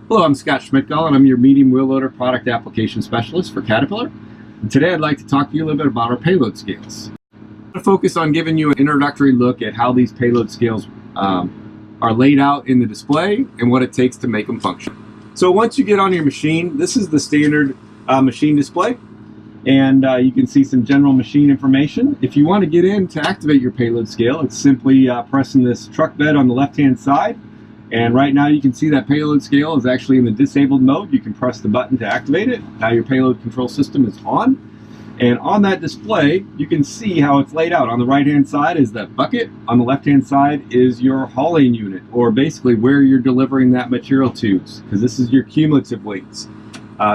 Hello, I'm Scott Schmidtgall, and I'm your medium wheel loader product application specialist for Caterpillar. And today I'd like to talk to you a little bit about our payload scales. I'm going to focus on giving you an introductory look at how these payload scales are laid out in the display and what it takes to make them function. So once you get on your machine, this is the standard machine display, and you can see some general machine information. If you want to get in to activate your payload scale, it's simply pressing this truck bed on the left-hand side. And right now you can see that payload scale is actually in the disabled mode. You can press the button to activate it. Now your payload control system is on. And on that display, you can see how it's laid out. On the right-hand side is that bucket. On the left-hand side is your hauling unit, or basically where you're delivering that material to, because this is your cumulative weights.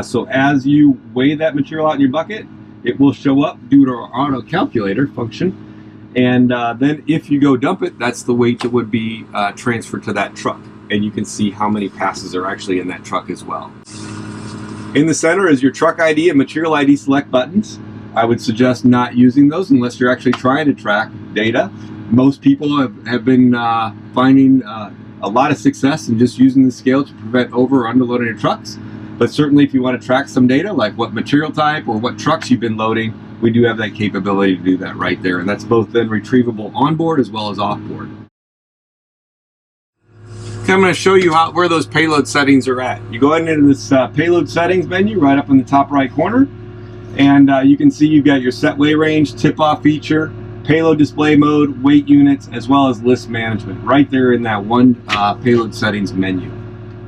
So as you weigh that material out in your bucket, it will show up due to our auto calculator function. And then if you go dump it, that's the weight that would be transferred to that truck. And you can see how many passes are actually in that truck as well. In the center is your truck ID and material ID select buttons. I would suggest not using those unless you're actually trying to track data. Most people have been finding a lot of success in just using the scale to prevent over or underloading your trucks. But certainly if you want to track some data, like what material type or what trucks you've been loading, we do have that capability to do that right there. And that's both then retrievable onboard as well as offboard. Okay, I'm going to show you where those payload settings are at. You go ahead into this payload settings menu right up in the top right corner. And you can see you've got your set weigh range, tip-off feature, payload display mode, weight units, as well as list management right there in that one payload settings menu.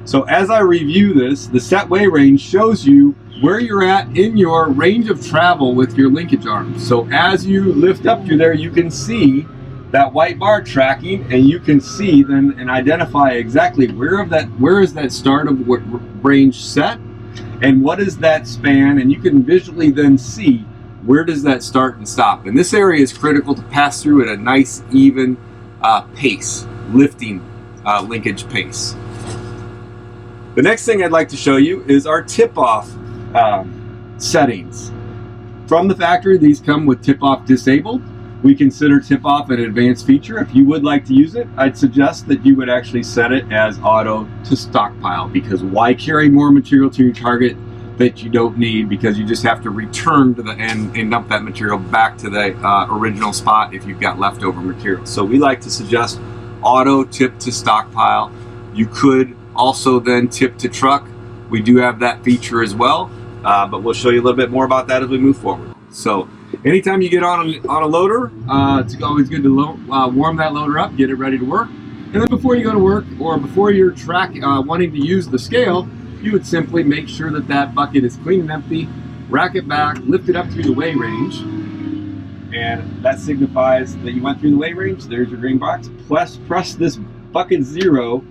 So as I review this, the set weigh range shows you where you're at in your range of travel with your linkage arms. So as you lift up through there, you can see that white bar tracking, and you can see then and identify exactly where is that start of range set and what is that span, and you can visually then see where does that start and stop. And this area is critical to pass through at a nice even pace, lifting linkage pace. The next thing I'd like to show you is our tip-off settings. From the factory, these come with tip-off disabled. We consider tip-off an advanced feature. If you would like to use it, I'd suggest that you would actually set it as auto to stockpile, because why carry more material to your target that you don't need, because you just have to return to the end and dump that material back to the original spot if you've got leftover material. So we like to suggest auto tip to stockpile. You could also then tip to truck. We do have that feature as well, but we'll show you a little bit more about that as we move forward. So anytime you get on a loader, it's always good to warm that loader up, get it ready to work. And then before you go to work, or before you're wanting to use the scale, you would simply make sure that that bucket is clean and empty, rack it back, lift it up through the weigh range, and that signifies that you went through the weigh range. There's your green box. Press this bucket 0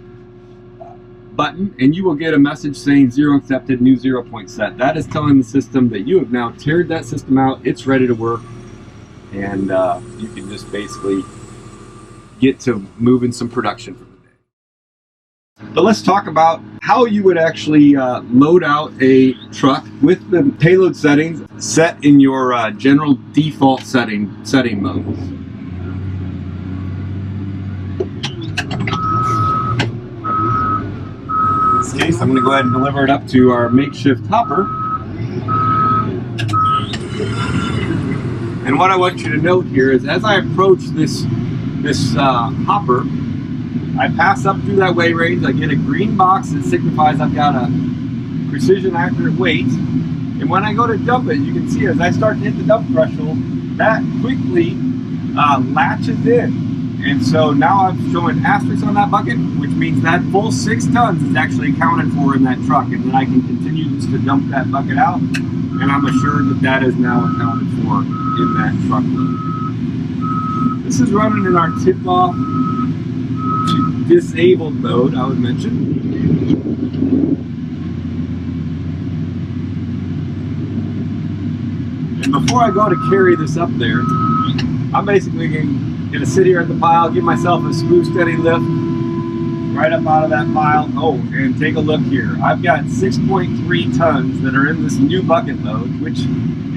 button, and you will get a message saying 0 accepted, new 0 point set. That is telling the system that you have now tiered that system out, it's ready to work, and you can just basically get to moving some production for the day. But let's talk about how you would actually load out a truck with the payload settings set in your general default setting mode. Case, I'm going to go ahead and deliver it up to our makeshift hopper. And what I want you to note here is as I approach this hopper, I pass up through that weigh range. I get a green box that signifies I've got a precision accurate weight. And when I go to dump it, you can see as I start to hit the dump threshold, that quickly latches in. And so now I'm showing asterisks on that bucket, which means that full 6 tons is actually accounted for in that truck. And then I can continue just to dump that bucket out, and I'm assured that that is now accounted for in that truck load. This is running in our tip-off disabled mode, I would mention. And before I go to carry this up there, I'm basically going to sit here at the pile, give myself a smooth, steady lift right up out of that pile. Oh, and take a look here. I've got 6.3 tons that are in this new bucket load, which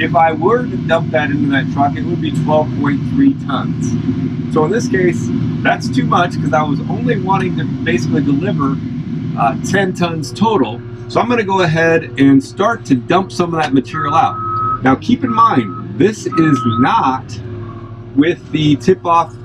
if I were to dump that into that truck, it would be 12.3 tons. So in this case, that's too much because I was only wanting to basically deliver 10 tons total. So I'm going to go ahead and start to dump some of that material out. Now keep in mind, this is not with the tip-off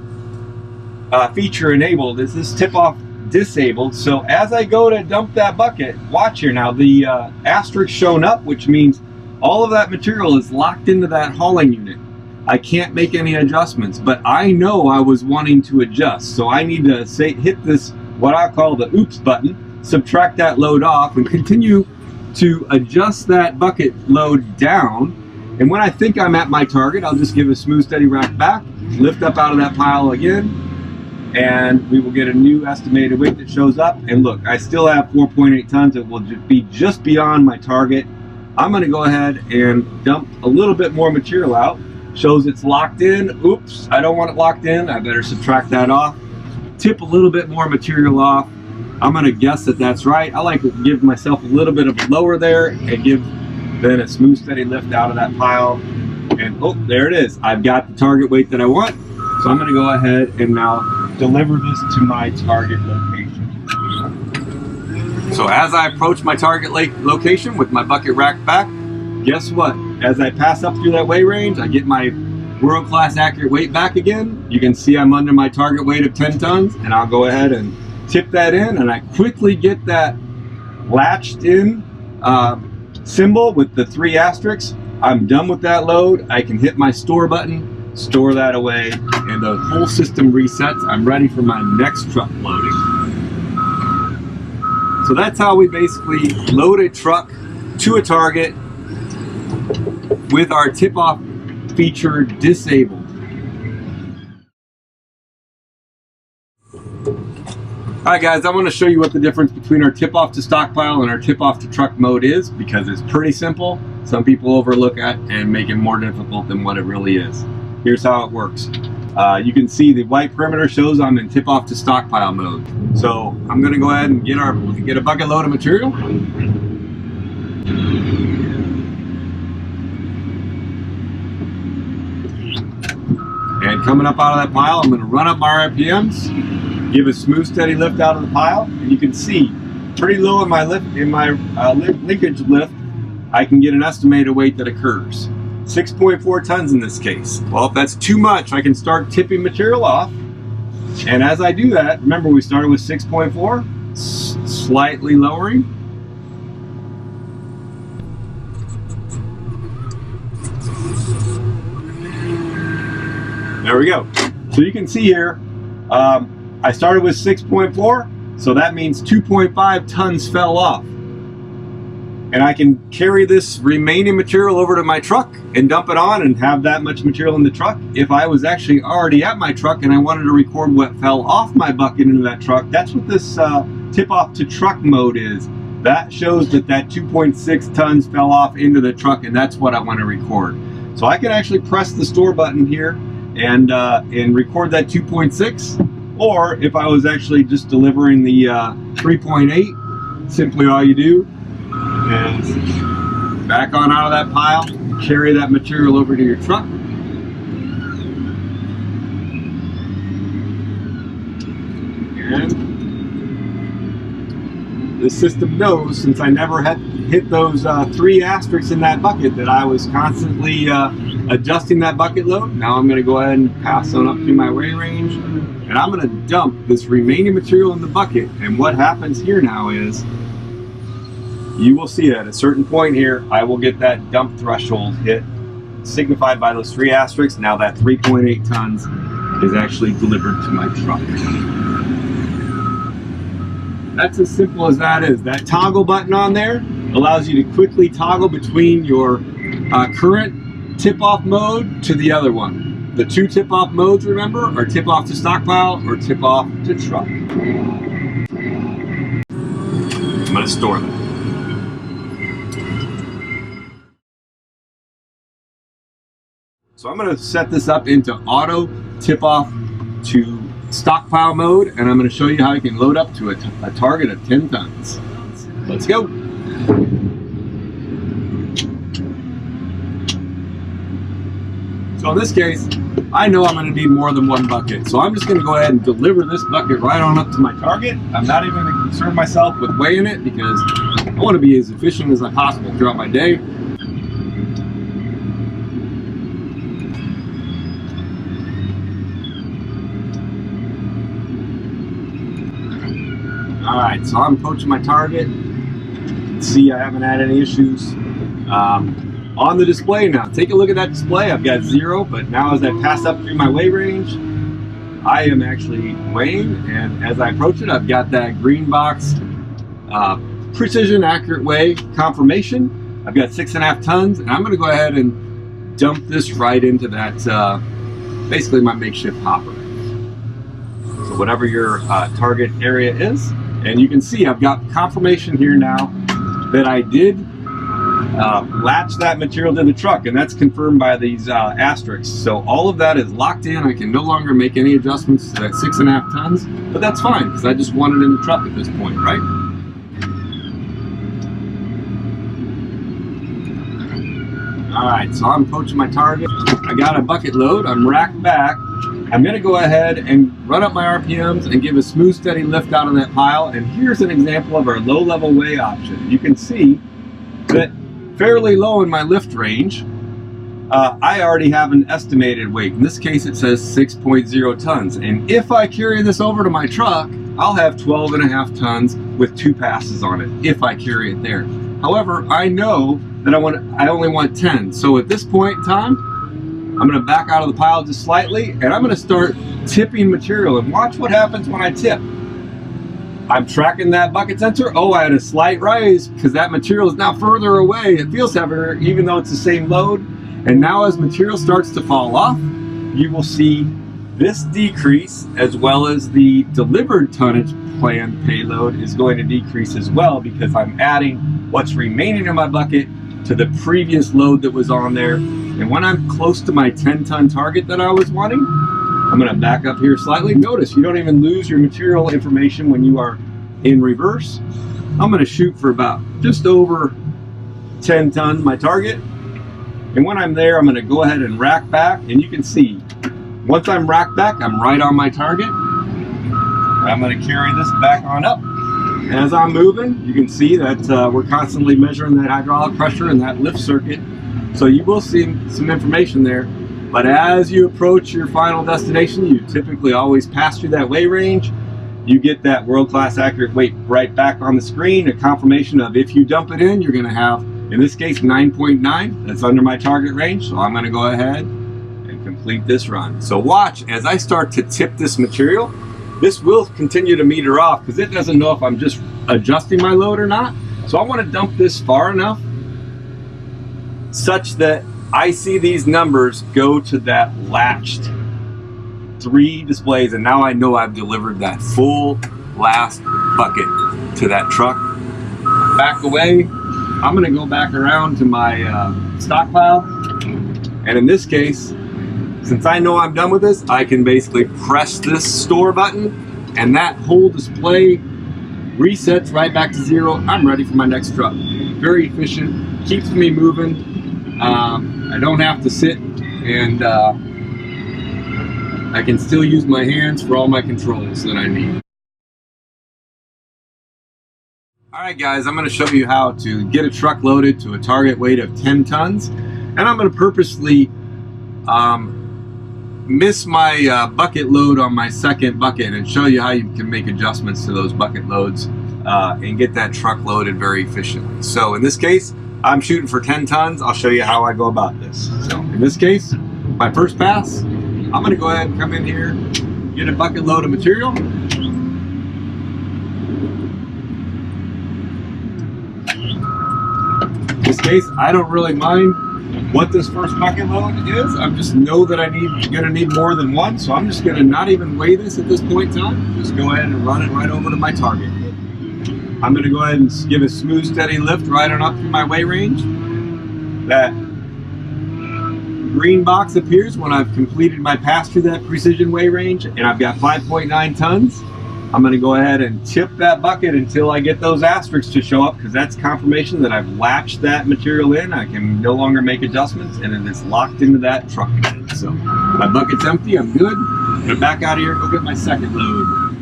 feature enabled. This is tip-off disabled. So as I go to dump that bucket, watch here now, the asterisk shown up, which means all of that material is locked into that hauling unit. I can't make any adjustments, but I know I was wanting to adjust. So I need to hit this, what I call the oops button, subtract that load off, and continue to adjust that bucket load down. And when I think I'm at my target, I'll just give a smooth, steady rack back, lift up out of that pile again, and we will get a new estimated weight that shows up. And look, I still have 4.8 tons. It will be just beyond my target. I'm going to go ahead and dump a little bit more material out. Shows it's locked in. Oops, I don't want it locked in. I better subtract that off. Tip a little bit more material off. I'm going to guess that that's right. I like to give myself a little bit of a lower there and give then a smooth, steady lift out of that pile. And oh, there it is. I've got the target weight that I want. So I'm going to go ahead and now deliver this to my target location. So as I approach my target location with my bucket rack back, guess what? As I pass up through that weigh range, I get my world-class accurate weight back again. You can see I'm under my target weight of 10 tons, and I'll go ahead and tip that in, and I quickly get that latched in symbol with the 3 asterisks. I'm done with that load. I can hit my store button, store that away, and the whole system resets. I'm ready for my next truck loading. So that's how we basically load a truck to a target with our tip-off feature disabled. Alright guys, I want to show you what the difference between our tip-off to stockpile and our tip-off to truck mode is, because it's pretty simple. Some people overlook it and make it more difficult than what it really is. Here's how it works. You can see the white perimeter shows I'm in tip-off to stockpile mode. So I'm going to go ahead and get a bucket load of material. And coming up out of that pile, I'm going to run up my RPMs, give a smooth, steady lift out of the pile, and you can see pretty low in my linkage lift, I can get an estimated weight that occurs. 6.4 tons in this case. Well, if that's too much, I can start tipping material off. And as I do that, remember we started with 6.4, slightly lowering. There we go. So you can see here, I started with 6.4, so that means 2.5 tons fell off. And I can carry this remaining material over to my truck and dump it on and have that much material in the truck. If I was actually already at my truck and I wanted to record what fell off my bucket into that truck, that's what this tip-off to truck mode is. That shows that 2.6 tons fell off into the truck, and that's what I want to record. So I can actually press the store button here and record that 2.6, or if I was actually just delivering the 3.8, simply all you do is back on out of that pile, carry that material over to your truck, and the system knows, since I never had hit those 3 asterisks in that bucket, that I was constantly adjusting that bucket load. Now I'm going to go ahead and pass on up to my weigh range, and I'm going to dump this remaining material in the bucket. And what happens here now is, you will see at a certain point here, I will get that dump threshold hit, signified by those 3 asterisks. Now that 3.8 tons is actually delivered to my truck. That's as simple as that is. That toggle button on there allows you to quickly toggle between your current tip-off mode to the other one. The 2 tip-off modes, remember, are tip-off to stockpile or tip-off to truck. I'm going to store that. So I'm going to set this up into auto tip-off to stockpile mode, and I'm going to show you how you can load up to a target of 10 tons. Let's go. So in this case, I know I'm going to need more than one bucket. So I'm just going to go ahead and deliver this bucket right on up to my target. I'm not even going to concern myself with weighing it because I want to be as efficient as I possible throughout my day. Alright, so I'm approaching my target. See, I haven't had any issues. On the display now, take a look at that display. I've got 0, but now as I pass up through my weigh range, I am actually weighing, and as I approach it, I've got that green box precision accurate weigh confirmation. I've got 6.5 tons, and I'm going to go ahead and dump this right into that, basically my makeshift hopper. So whatever your target area is, and you can see I've got confirmation here now that I did latch that material to the truck, and that's confirmed by these asterisks. So all of that is locked in. I can no longer make any adjustments to that 6.5 tons, but that's fine because I just want it in the truck at this point, right? Alright, so I'm approaching my target. I got a bucket load. I'm racked back. I'm going to go ahead and run up my RPMs and give a smooth, steady lift out of that pile. And here's an example of our low-level weigh option. You can see that fairly low in my lift range, I already have an estimated weight. In this case, it says 6.0 tons. And if I carry this over to my truck, I'll have 12.5 tons with 2 passes on it, if I carry it there. However, I know that I only want 10. So at this point in time, I'm going to back out of the pile just slightly, and I'm going to start tipping material. And watch what happens when I tip. I'm tracking that bucket sensor. Oh, I had a slight rise because that material is now further away. It feels heavier even though it's the same load. And now as material starts to fall off, you will see this decrease, as well as the delivered tonnage planned payload is going to decrease as well, because I'm adding what's remaining in my bucket to the previous load that was on there. And when I'm close to my 10-ton target that I was wanting, I'm going to back up here slightly. Notice you don't even lose your material information when you are in reverse. I'm going to shoot for about just over 10 tons, my target. And when I'm there, I'm going to go ahead and rack back. And you can see, once I'm racked back, I'm right on my target. I'm going to carry this back on up. And as I'm moving, you can see that we're constantly measuring that hydraulic pressure and that lift circuit. So you will see some information there. But as you approach your final destination, you typically always pass through that weigh range. You get that world-class accurate weight right back on the screen, a confirmation of if you dump it in, you're going to have, in this case, 9.9. That's under my target range. So I'm going to go ahead and complete this run. So watch as I start to tip this material. This will continue to meter off because it doesn't know if I'm just adjusting my load or not. So I want to dump this far enough such that I see these numbers go to that latched 3 displays, and now I know I've delivered that full last bucket to that truck. Back away, I'm going to go back around to my stockpile, and in this case, since I know I'm done with this, I can basically press this store button, and that whole display resets right back to 0. I'm ready for my next truck. Very efficient, keeps me moving. I don't have to sit, and I can still use my hands for all my controls that I need. Alright guys, I'm going to show you how to get a truck loaded to a target weight of 10 tons. And I'm going to purposely miss my bucket load on my second bucket and show you how you can make adjustments to those bucket loads and get that truck loaded very efficiently. So in this case, I'm shooting for 10 tons. I'll show you how I go about this. So in this case, my first pass, I'm going to go ahead and come in here, get a bucket load of material. In this case, I don't really mind what this first bucket load is. I just know that I'm going to need more than one, so I'm just going to not even weigh this at this point in time. Just go ahead and run it right over to my target. I'm going to go ahead and give a smooth, steady lift right on up through my weigh range. That green box appears when I've completed my pass through that precision weigh range, and I've got 5.9 tons. I'm going to go ahead and tip that bucket until I get those asterisks to show up, because that's confirmation that I've latched that material in. I can no longer make adjustments, and it is locked into that truck bed. So my bucket's empty, I'm good. I'm going to back out of here and go get my second load.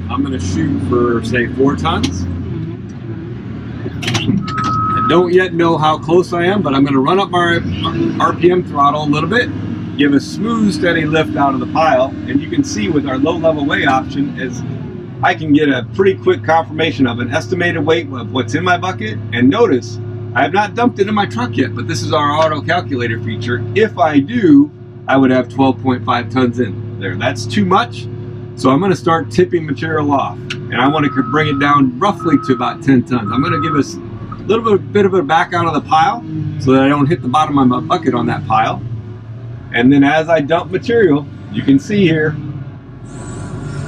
I'm going to shoot for, say, 4 tons. I don't yet know how close I am, but I'm going to run up my RPM throttle a little bit, give a smooth, steady lift out of the pile, and you can see with our low-level weigh option is I can get a pretty quick confirmation of an estimated weight of what's in my bucket. And notice, I have not dumped it in my truck yet, but this is our auto calculator feature. If I do, I would have 12.5 tons in there. That's too much, so I'm going to start tipping material off, and I want to bring it down roughly to about 10 tons. I'm going to give us a little bit of a back out of the pile so that I don't hit the bottom of my bucket on that pile. And then as I dump material, you can see here,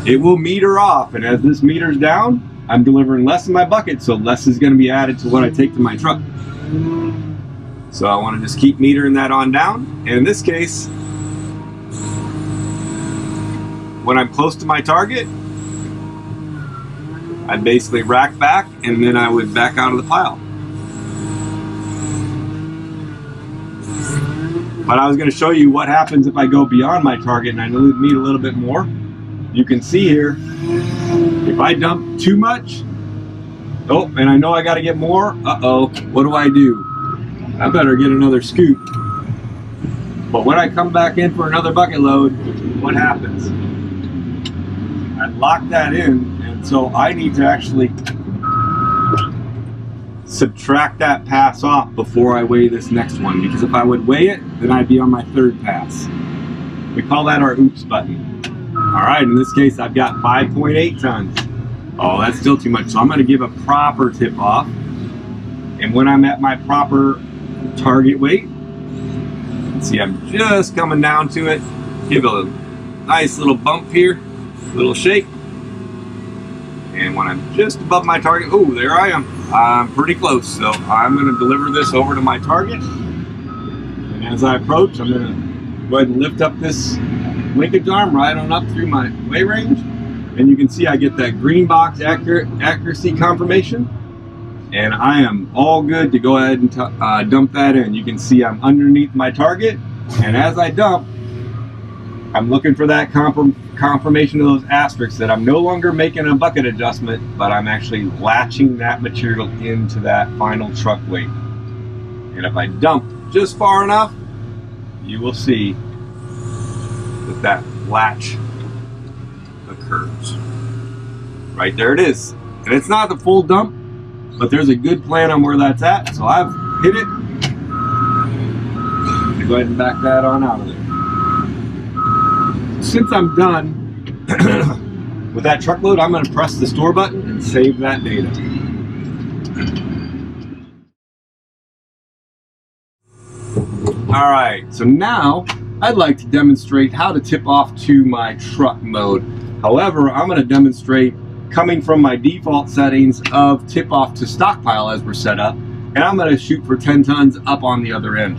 it will meter off, and as this meters down, I'm delivering less in my bucket, so less is going to be added to what I take to my truck. So I want to just keep metering that on down, and in this case, when I'm close to my target, I'd basically rack back, and then I would back out of the pile. But I was going to show you what happens if I go beyond my target and I need a little bit more. You can see here, if I dump too much, oh, and I know I got to get more, uh-oh, what do? I better get another scoop. But when I come back in for another bucket load, what happens? I lock that in, and so I need to actually subtract that pass off before I weigh this next one, because if I would weigh it, then I'd be on my 3rd pass. We call that our oops button. Alright, in this case I've got 5.8 tons. Oh, that's still too much, so I'm going to give a proper tip off, and when I'm at my proper target weight, see, I'm just coming down to it, give it a nice little bump here, little shake, and when I'm just above my target, oh, there I am. I'm pretty close, so I'm going to deliver this over to my target, and as I approach, I'm going to go ahead and lift up this linkage arm right on up through my weigh range, and you can see I get that green box accuracy confirmation, and I am all good to go ahead and dump that in. You can see I'm underneath my target, and as I dump, I'm looking for that confirmation of those asterisks that I'm no longer making a bucket adjustment, but I'm actually latching that material into that final truck weight. And if I dump just far enough, you will see that latch occurs. Right there it is. And it's not the full dump, but there's a good plan on where that's at. So I've hit it. I'm gonna go ahead and back that on out of there. Since I'm done with that truckload, I'm going to press the store button and save that data. Alright, so now I'd like to demonstrate how to tip off to my truck mode. However, I'm going to demonstrate coming from my default settings of tip off to stockpile as we're set up, and I'm going to shoot for 10 tons up on the other end.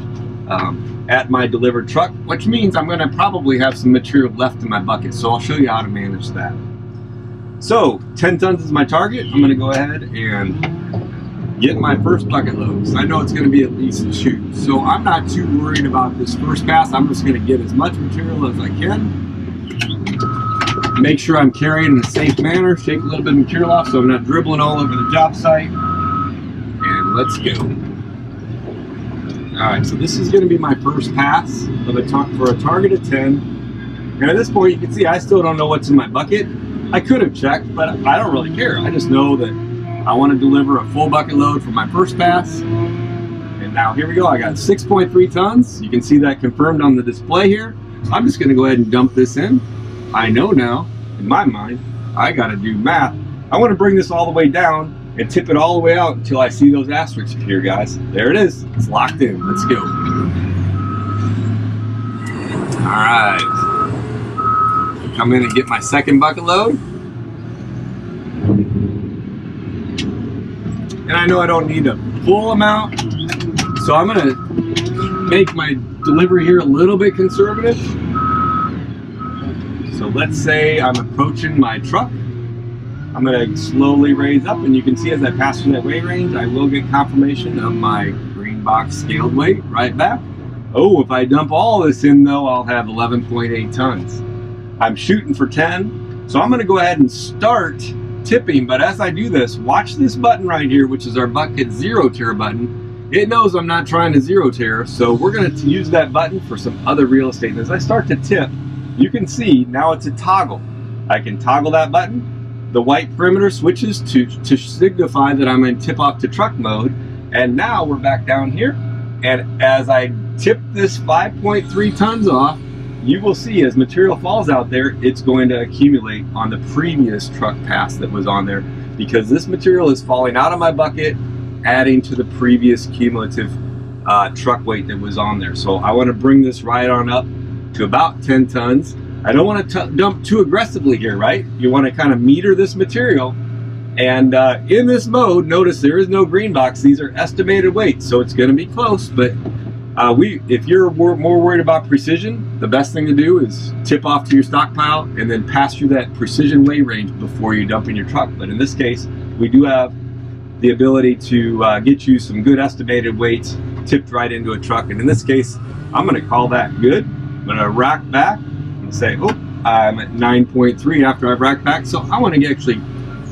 At my delivered truck, which means I'm going to probably have some material left in my bucket, so I'll show you how to manage that. So 10 tons is my target. I'm going to go ahead and get my first bucket load, because I know it's going to be at least 2. So I'm not too worried about this first pass. I'm just going to get as much material as I can, make sure I'm carrying in a safe manner, shake a little bit of material off so I'm not dribbling all over the job site, and let's go. Alright, so this is going to be my first pass for a target of 10. And at this point, you can see I still don't know what's in my bucket. I could have checked, but I don't really care. I just know that I want to deliver a full bucket load for my first pass. And now here we go. I got 6.3 tons. You can see that confirmed on the display here. I'm just going to go ahead and dump this in. I know now, in my mind, I got to do math. I want to bring this all the way down and tip it all the way out until I see those asterisks here, guys. There it is. It's locked in. Let's go. All right. Come in and get my second bucket load. And I know I don't need a full amount, so I'm going to make my delivery here a little bit conservative. So let's say I'm approaching my truck. I'm going to slowly raise up, and you can see as I pass through that weight range, I will get confirmation of my green box scaled weight right back. Oh, if I dump all this in though, I'll have 11.8 tons. I'm shooting for 10, so I'm going to go ahead and start tipping, but as I do this, watch this button right here, which is our bucket zero tear button. It knows I'm not trying to zero tear, so we're going to use that button for some other real estate. And as I start to tip, you can see now it's a toggle. I can toggle that button. The white perimeter switches to signify that I'm in tip off to truck mode. And now we're back down here. And as I tip this 5.3 tons off, you will see as material falls out there, it's going to accumulate on the previous truck pass that was on there, because this material is falling out of my bucket, adding to the previous cumulative truck weight that was on there. So I want to bring this right on up to about 10 tons. I don't want to dump too aggressively here, right? You want to kind of meter this material. And in this mode, notice there is no green box. These are estimated weights, so it's going to be close. But if you're more worried about precision, the best thing to do is tip off to your stockpile and then pass through that precision weigh range before you dump in your truck. But in this case, we do have the ability to get you some good estimated weights tipped right into a truck. And in this case, I'm going to call that good. I'm going to rack back and say, oh, I'm at 9.3 after I've racked back. So I want to actually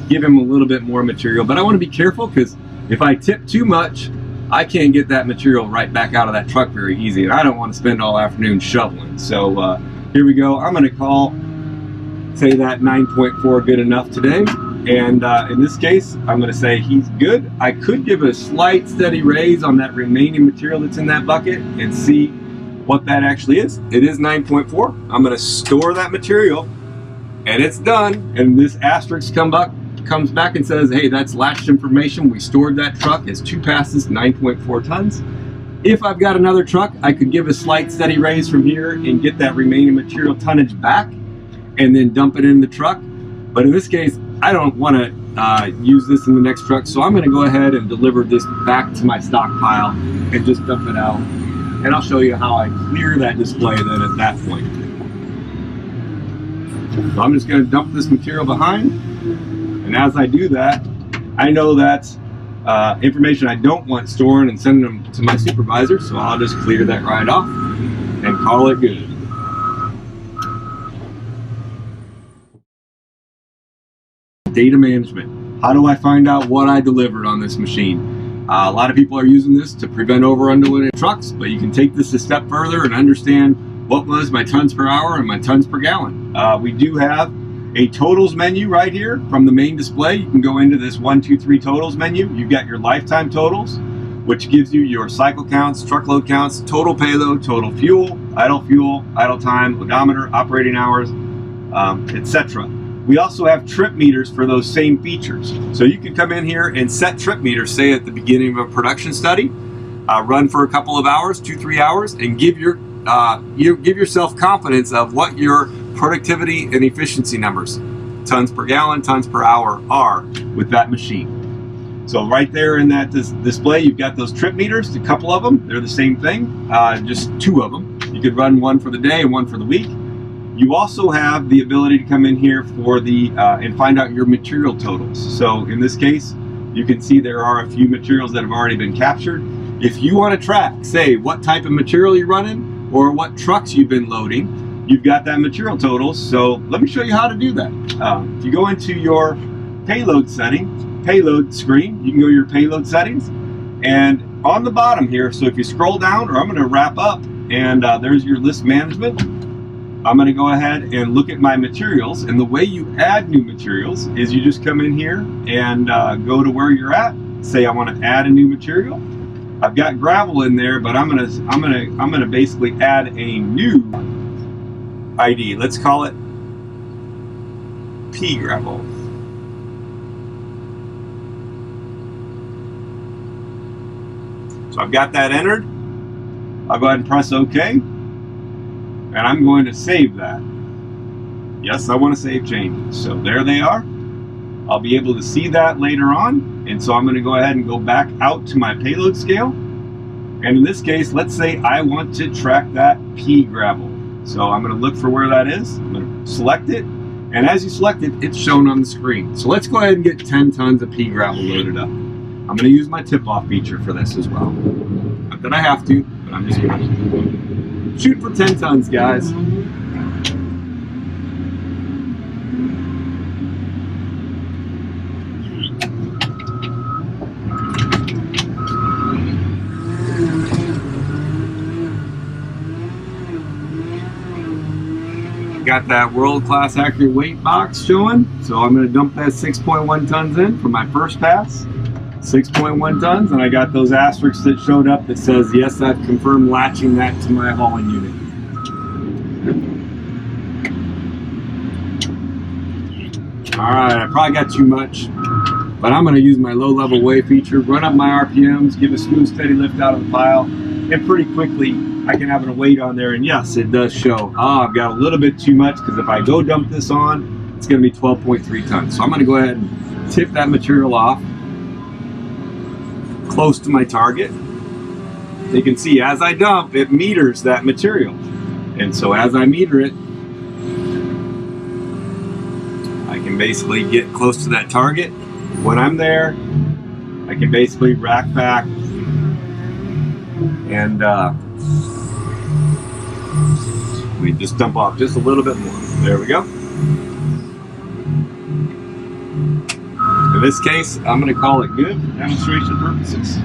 give him a little bit more material, but I want to be careful, because if I tip too much, I can't get that material right back out of that truck very easy, and I don't want to spend all afternoon shoveling. So here we go. I'm going to say that 9.4 good enough today. And in this case, I'm going to say he's good. I could give a slight steady raise on that remaining material that's in that bucket and see what that actually is. It is 9.4. I'm going to store that material, and it's done. And this asterisk comes back and says, hey, that's latched information. We stored that truck as 2 passes, 9.4 tons. If I've got another truck, I could give a slight steady raise from here and get that remaining material tonnage back and then dump it in the truck. But in this case, I don't want to use this in the next truck, so I'm going to go ahead and deliver this back to my stockpile and just dump it out. And I'll show you how I clear that display then at that point. So I'm just going to dump this material behind. And as I do that, I know that's information I don't want storing and sending them to my supervisor, so I'll just clear that right off and call it good. Data management. How do I find out what I delivered on this machine? A lot of people are using this to prevent over-underloading trucks, but you can take this a step further and understand what was my tons per hour and my tons per gallon. We do have a totals menu right here from the main display. You can go into this 1, 2, 3 totals menu. You've got your lifetime totals, which gives you your cycle counts, truckload counts, total payload, total fuel, idle time, odometer, operating hours, etc. We also have trip meters for those same features. So you can come in here and set trip meters, say at the beginning of a production study, run for a couple of hours, 2-3 hours, and give yourself confidence of what your productivity and efficiency numbers, tons per gallon, tons per hour, are with that machine. So right there in that display, you've got those trip meters, a couple of them. They're the same thing, just 2 of them. You could run one for the day and one for the week. You also have the ability to come in here for and find out your material totals. So in this case, you can see there are a few materials that have already been captured. If you want to track, say, what type of material you're running or what trucks you've been loading, you've got that material totals. So let me show you how to do that. If you go into your payload screen, you can go to your payload settings, and on the bottom here, so if you scroll down, or I'm going to wrap up, and there's your list management. I'm going to go ahead and look at my materials, and the way you add new materials is you just come in here and go to where you're at. Say I want to add a new material. I've got gravel in there, but I'm gonna basically add a new ID. Let's call it P gravel. So I've got that entered. I'll go ahead and press OK. And I'm going to save that. Yes, I want to save changes. So there they are. I'll be able to see that later on. And so I'm going to go ahead and go back out to my payload scale. And in this case, let's say I want to track that P gravel. So I'm going to look for where that is. I'm going to select it. And as you select it, it's shown on the screen. So let's go ahead and get 10 tons of pea gravel loaded up. I'm going to use my tip-off feature for this as well. Not that I have to, but I'm just going to shoot for 10 tons, guys. Got that world-class accurate weight box showing, so I'm going to dump that 6.1 tons in for my first pass. 6.1 tons, and I got those asterisks that showed up that says, yes, I've confirmed latching that to my hauling unit. Alright, I probably got too much, but I'm going to use my low-level weigh feature, run up my RPMs, give a smooth, steady lift out of the pile, and pretty quickly I can have a weight on there, and yes, it does show. I've got a little bit too much, because if I go dump this on, it's going to be 12.3 tons. So I'm going to go ahead and tip that material off close to my target. You can see as I dump, it meters that material. And so as I meter it, I can basically get close to that target. When I'm there, I can basically rack back and we just dump off just a little bit more. There we go. In this case, I'm going to call it good for demonstration purposes.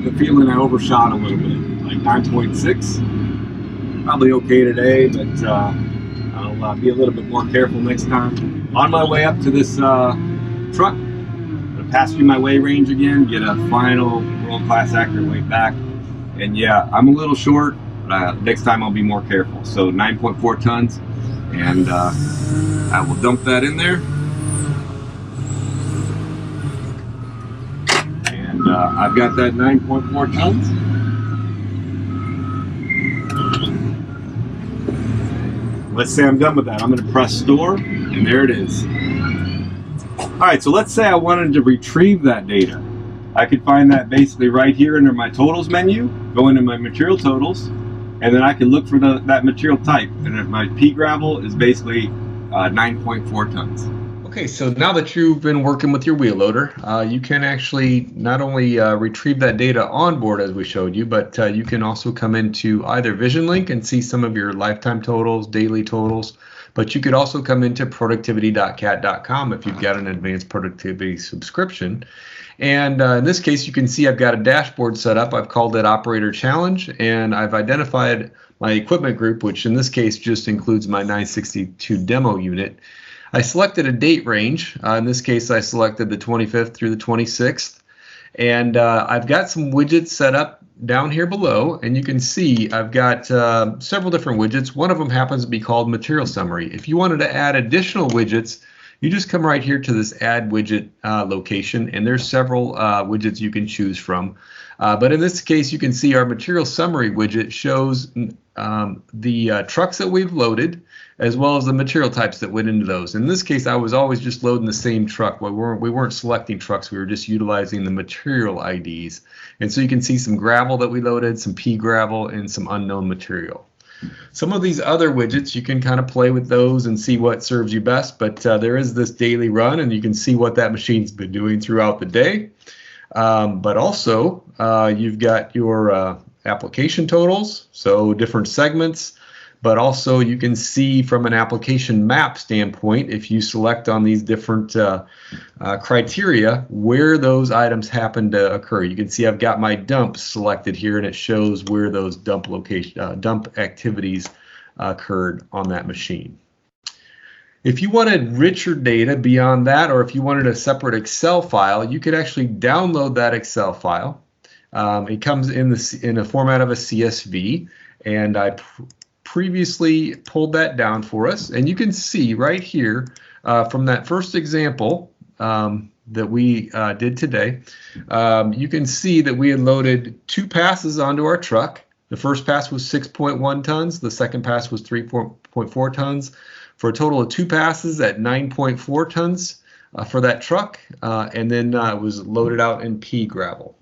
The feeling I overshot a little bit, like 9.6. Probably okay today, but I'll be a little bit more careful next time. On my way up to this truck, I'm going to pass through my weigh range again, get a final world-class accurate weight back. And yeah, I'm a little short, but next time I'll be more careful. So 9.4 tons, and I will dump that in there. And I've got that 9.4 tons. Let's say I'm done with that. I'm going to press store, and there it is. Alright, so let's say I wanted to retrieve that data. I could find that basically right here under my totals menu, go into my material totals, and then I can look for that material type. And if my pea gravel is basically 9.4 tons. Okay, so now that you've been working with your wheel loader, you can actually not only retrieve that data on board as we showed you, but you can also come into either VisionLink and see some of your lifetime totals, daily totals, but you could also come into productivity.cat.com if you've got an advanced productivity subscription. And in this case, you can see I've got a dashboard set up. I've called it Operator Challenge, and I've identified my equipment group, which in this case just includes my 962 demo unit. I selected a date range. In this case, I selected the 25th through the 26th. And I've got some widgets set up down here below, and you can see I've got several different widgets. One of them happens to be called Material Summary. If you wanted to add additional widgets, you just come right here to this Add Widget location, and there's several widgets you can choose from. But in this case, you can see our Material Summary widget shows the trucks that we've loaded, as well as the material types that went into those. In this case, I was always just loading the same truck. We weren't selecting trucks. We were just utilizing the material IDs. And so you can see some gravel that we loaded, some pea gravel, and some unknown material. Some of these other widgets, you can kind of play with those and see what serves you best, but there is this daily run, and you can see what that machine's been doing throughout the day. But also, you've got your application totals, so different segments, but also you can see from an application map standpoint, if you select on these different criteria, where those items happen to occur. You can see I've got my dump selected here, and it shows where those dump activities occurred on that machine. If you wanted richer data beyond that, or if you wanted a separate Excel file, you could actually download that Excel file. It comes in a format of a CSV, and I previously pulled that down for us, and you can see right here from that first example that we did today, you can see that we had loaded 2 passes onto our truck. The first pass was 6.1 tons, the second pass was 3.4 tons, for a total of 2 passes at 9.4 tons for that truck, and then it was loaded out in pea gravel.